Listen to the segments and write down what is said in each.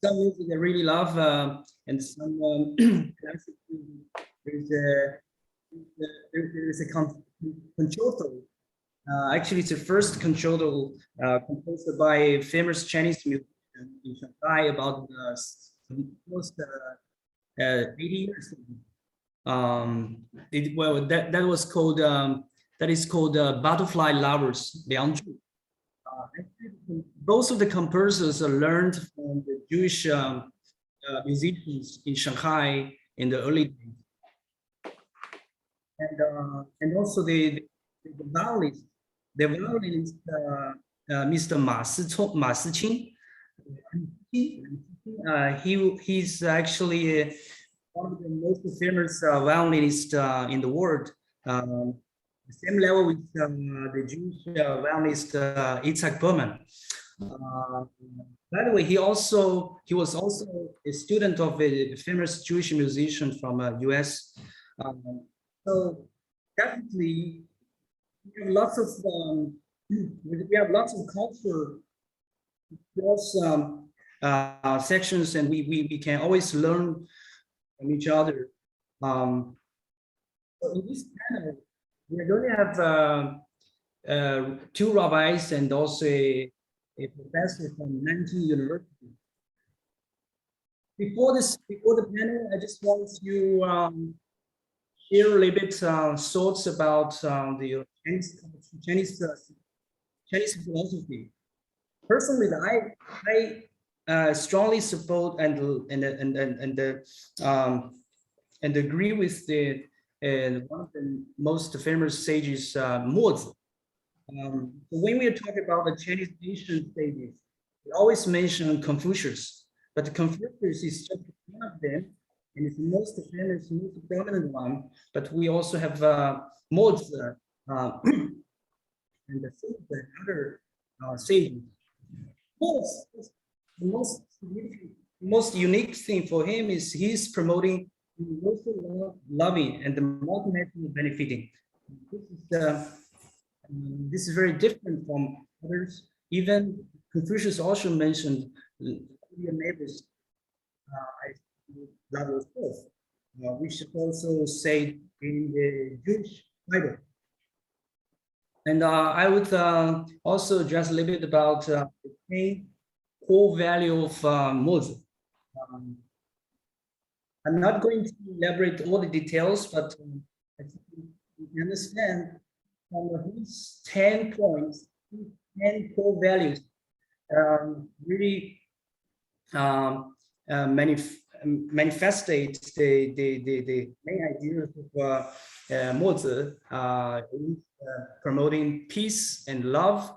some music I really love, and some classic music. There's a concerto. Actually, it's the first concerto composed by a famous Chinese musician in Shanghai about almost 80 years ago. Well, that was called that is called Butterfly Lovers, Liangzhu. Both of the composers are learned from the Jewish musicians in Shanghai in the early days, and also the violinist, Mr. Ma Siqing. He's actually one of the most famous violinists in the world. The same level with the Jewish violinist Itzhak Perlman. By the way, he was also a student of a famous Jewish musician from US. So definitely, we have lots of culture across sections, and we can always learn from each other. So in this panel, we're going to have two rabbis and also a professor from Nanjing University. Before the panel, I just want to share a little bit thoughts about the Chinese philosophy. Personally, I strongly support and agree with one of the most famous sages, Mozi. When we are talking about the Chinese ancient sages, we always mention Confucius, but Confucius is just one of them, and it's the most famous, most prominent one. But we also have Mozi and the other sages. The most unique thing for him is he's promoting universal loving and the multilateral benefiting. This is very different from others. Even Confucius also mentioned your neighbors love yourself, which is also said in the Jewish Bible. And I would also address a little bit about the main core value of Mozi. I'm not going to elaborate all the details, but I think you understand from these 10 points, 10 core values, really manifestate the main ideas of Mozi, promoting peace and love.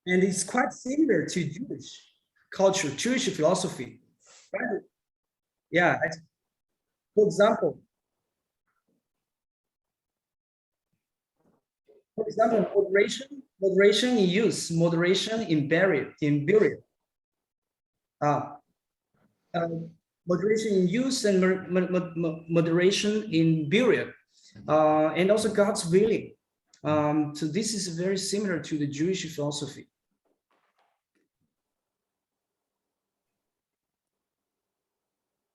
And it's quite similar to Jewish culture, Jewish philosophy. Right? Yeah, for example, moderation in use, moderation in burial. Moderation in use and moderation in burial, and also God's willing. So this is very similar to the Jewish philosophy.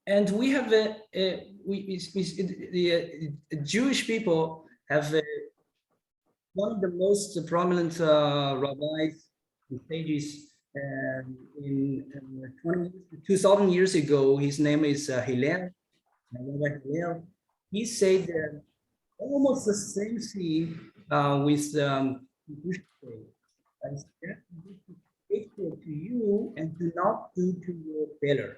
And we have the Jewish people have one of the most prominent rabbis and sages in 2,000 years ago. His name is Hillel, Rabbi Hillel. He said almost the same thing with Jewish faith. It's faithful to you and do not do to your fellow.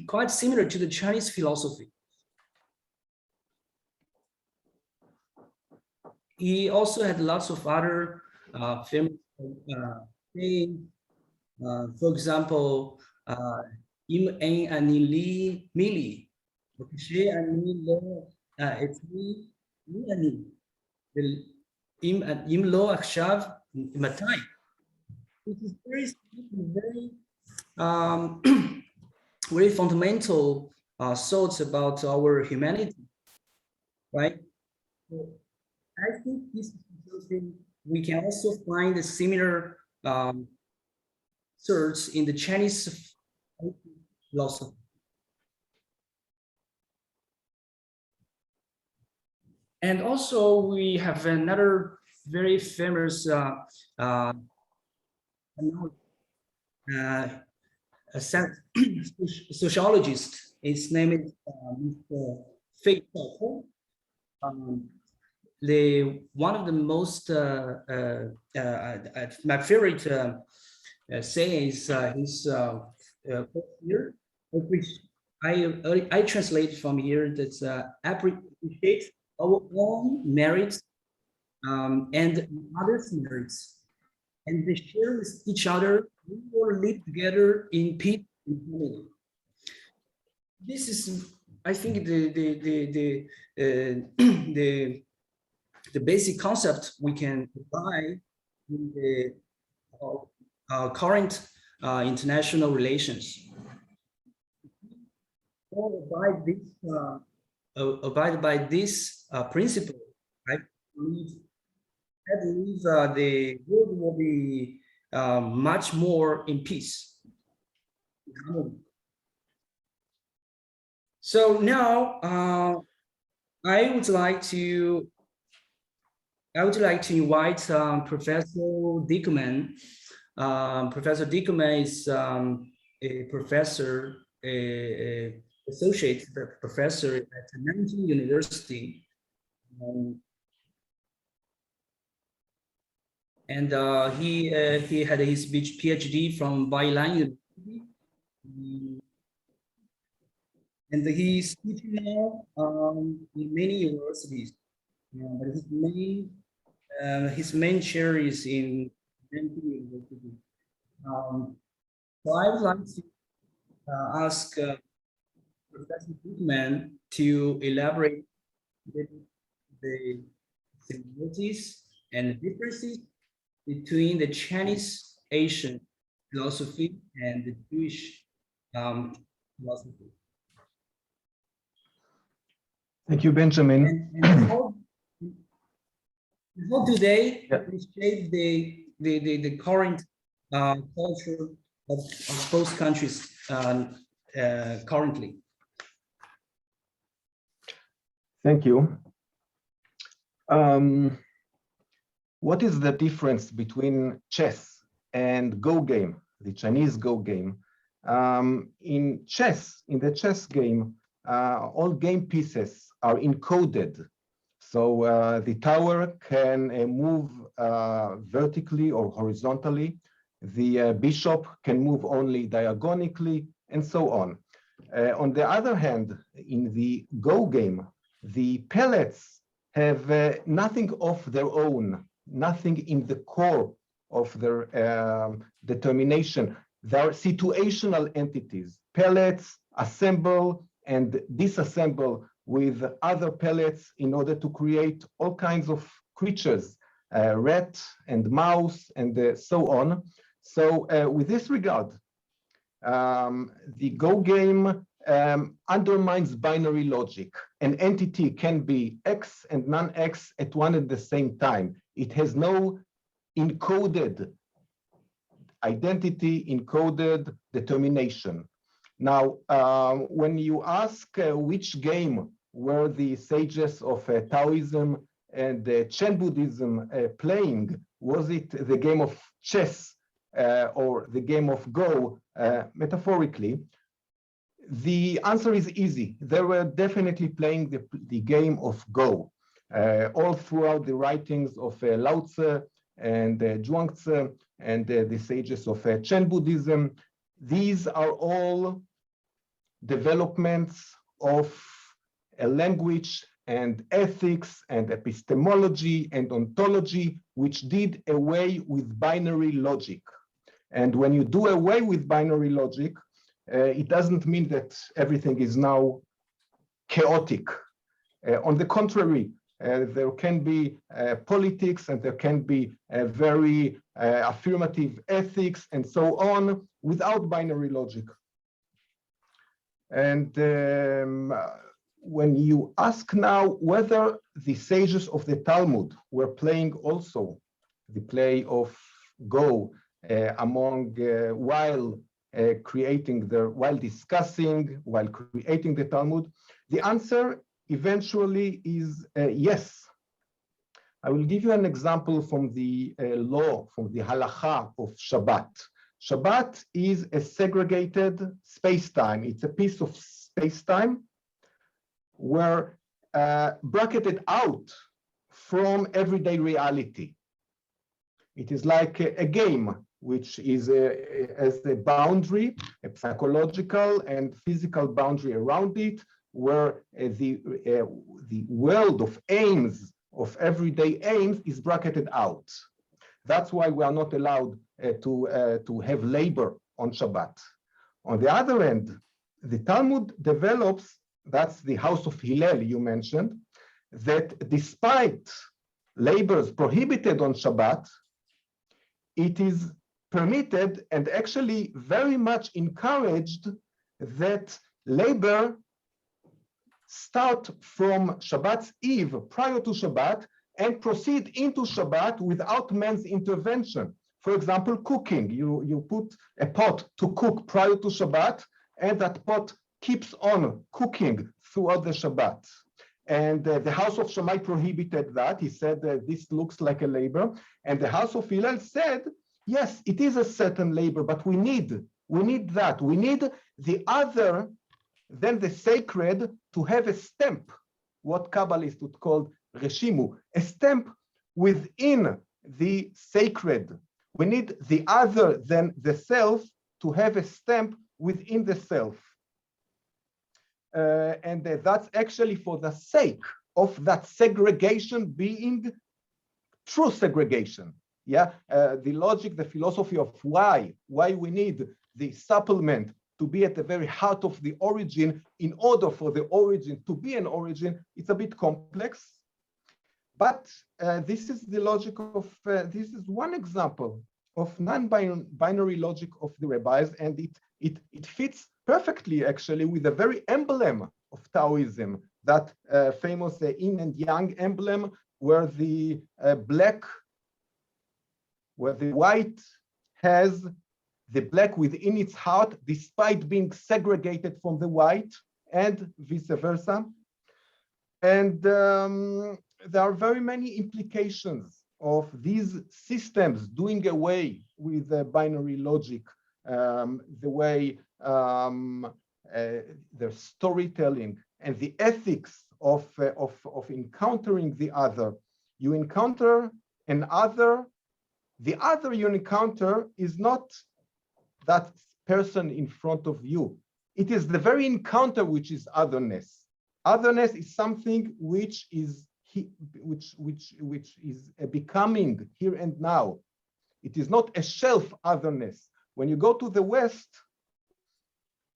Quite similar to the Chinese philosophy. He also had lots of other famous sayings. For example, Im Ein Ani Li Mili, She Ani Lo Etni Li Ani, Im Lo Akshav Matai. It is very fundamental thoughts about our humanity, right? So I think this is something we can also find a similar search in the Chinese philosophy. And also we have another very famous sociologist. His name is Mr. Feng. One of the most my favorite saying is his here, which I translate from here. That's appreciate our own merits and others' merits, and they share with each other. We will live together in peace and harmony. This is, I think, the basic concept we can apply in the current international relations. All abide by this principle, I believe the world will be much more in peace. So now I would like to invite Professor Dickmann. Professor Dickmann is a professor, associate professor at Nanjing University. And he had his PhD from Bailan University. And he's teaching now in many universities. But his main chair is in Nanjing University. So I would like to ask Professor Dickmann to elaborate the similarities and differences between the Chinese Asian philosophy and the Jewish philosophy. Thank you, Benjamin. And how do they shape the current culture of both countries currently? Thank you. What is the difference between chess and Go game, the Chinese Go game? In chess, in the chess game, all game pieces are encoded. So the tower can move vertically or horizontally. The bishop can move only diagonally, and so on. On the other hand, in the Go game, the pellets have nothing of their own, nothing in the core of their determination. They are situational entities. Pellets assemble and disassemble with other pellets in order to create all kinds of creatures, rat and mouse and so on. So with this regard, the Go game undermines binary logic. An entity can be X and non-X at one and the same time. It has no encoded identity, encoded determination. Now, when you ask which game were the sages of Taoism and Chen Buddhism playing, was it the game of chess or the game of Go, metaphorically? The answer is easy. They were definitely playing the game of Go. All throughout the writings of Lao Tzu and Zhuangzi and the sages of Chen Buddhism, these are all developments of a language and ethics and epistemology and ontology which did away with binary logic. And when you do away with binary logic, it doesn't mean that everything is now chaotic. On the contrary, there can be politics and there can be very affirmative ethics and so on without binary logic. And when you ask now whether the sages of the Talmud were playing also the play of Go while discussing, while creating the Talmud? The answer eventually is yes. I will give you an example from the law, from the halacha of Shabbat. Shabbat is a segregated space-time. It's a piece of space-time where bracketed out from everyday reality. It is like a game, which is as a boundary, a psychological and physical boundary around it, where the world of aims, of everyday aims, is bracketed out. That's why we are not allowed to have labor on Shabbat. On the other end, the Talmud develops, that's the house of Hillel you mentioned, that despite labors prohibited on Shabbat, it is permitted and actually very much encouraged that labor start from Shabbat's eve, prior to Shabbat, and proceed into Shabbat without man's intervention. For example, cooking. You put a pot to cook prior to Shabbat, and that pot keeps on cooking throughout the Shabbat. And the house of Shammai prohibited that. He said this looks like a labor. And the house of Hillel said, yes, it is a certain labor, but we need that. We need the other than the sacred to have a stamp, what Kabbalists would call reshimu, a stamp within the sacred. We need the other than the self to have a stamp within the self. And that's actually for the sake of that segregation being true segregation. Yeah, the logic, the philosophy of why we need the supplement to be at the very heart of the origin in order for the origin to be an origin, it's a bit complex. But this is the logic of, this is one example of non-binary logic of the rabbis, and it fits perfectly actually with the very emblem of Taoism, that famous yin and yang emblem where the white has the black within its heart despite being segregated from the white, and vice versa. And there are very very implications of these systems doing away with the binary logic, the way their storytelling and the ethics of encountering the other. You encounter an other, the other you encounter is not that person in front of you. It is the very encounter which is otherness. Otherness is something which is becoming here and now. It is not a shelf otherness. When you go to the West,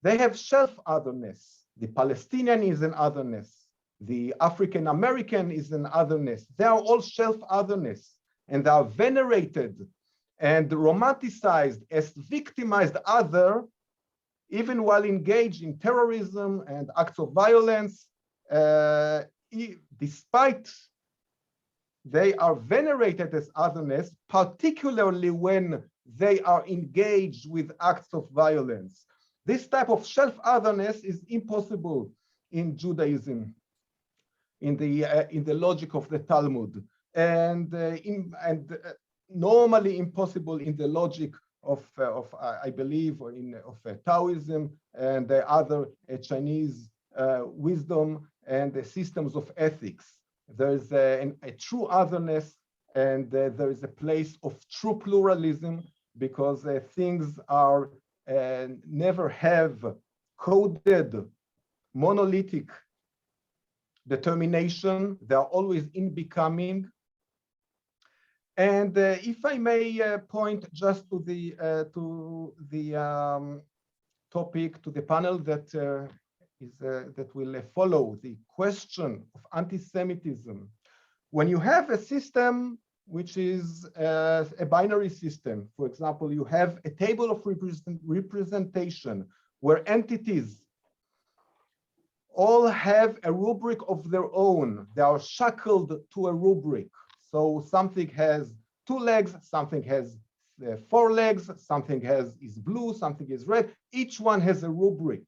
they have shelf otherness. The Palestinian is an otherness. The African American is an otherness. They are all shelf otherness, and they are venerated and romanticized as victimized other, even while engaged in terrorism and acts of violence, despite they are venerated as otherness, particularly when they are engaged with acts of violence. This type of self-otherness is impossible in Judaism, in the logic of the Talmud, and normally impossible in the logic of I believe, of Taoism and the other Chinese wisdom and the systems of ethics. There is a true otherness, and there is a place of true pluralism, because things are never have coded monolithic determination. They are always in becoming. And if I may point just to the topic, to the panel that that will follow, the question of anti-Semitism. When you have a system which is a binary system, for example, you have a table of representation where entities all have a rubric of their own. They are shackled to a rubric. So something has 2 legs, something has 4 legs, something is blue, something is red. Each one has a rubric.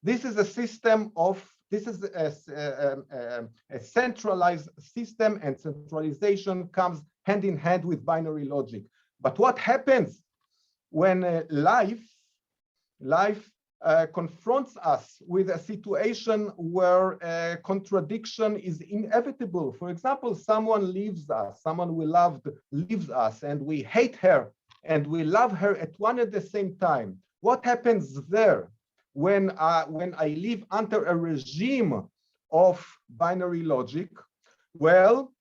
This is a system of, this is a centralized system, and centralization comes hand in hand with binary logic. But what happens when life confronts us with a situation where contradiction is inevitable? For example, someone leaves us, someone we loved leaves us, and we hate her and we love her at one and the same time. What happens there when I live under a regime of binary logic? Well,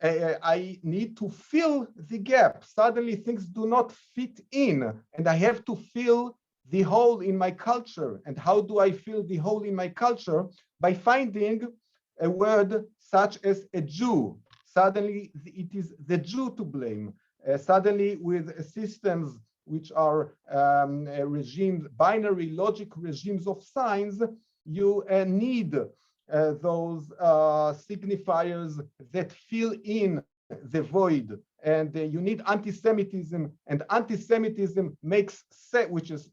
I need to fill the gap. Suddenly things do not fit in, and I have to fill the hole in my culture. And how do I fill the hole in my culture? By finding a word such as a Jew. Suddenly it is the Jew to blame. Suddenly with systems which are regimes, binary logic regimes of signs, you need those signifiers that fill in the void. And you need anti-Semitism, and anti-Semitism makes sense, which is,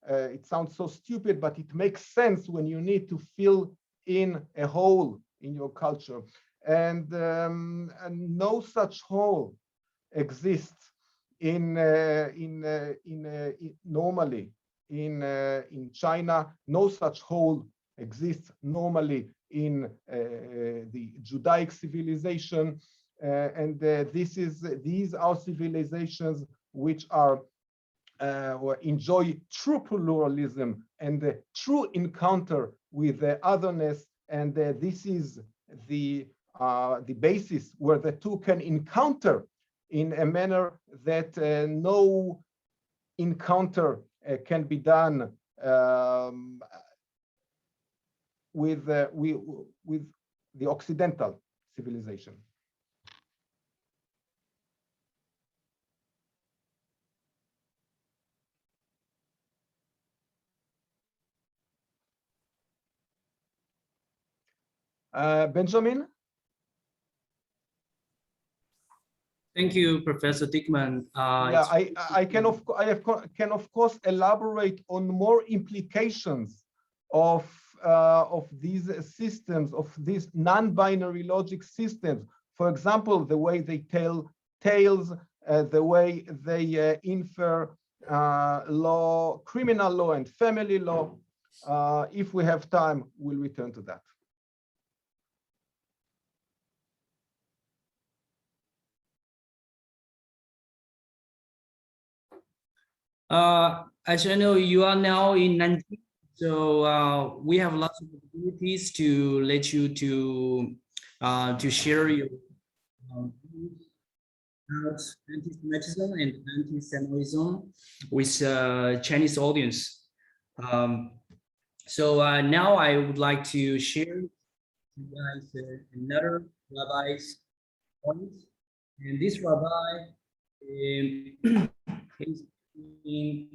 it sounds so stupid, but it makes sense when you need to fill in a hole in your culture. And no such hole exists normally in China. No such hole exists normally in the Judaic civilization, and these are civilizations which are enjoy true pluralism and the true encounter with the otherness, and this is the basis where the two can encounter in a manner that no encounter can be done with the Occidental civilization. Benjamin? Thank you, Professor Dickmann. Yeah, I can of course elaborate on more implications of these systems, of these non-binary logic systems. For example, the way they tell tales, the way they infer law, criminal law and family law. If we have time, we'll return to that. As you know, you are now in Nanjing, so we have lots of opportunities to let you to share your views about anti-Semitism and anti-Semitism with Chinese audience. So now I would like to share with you guys another rabbi's point, and this rabbi is in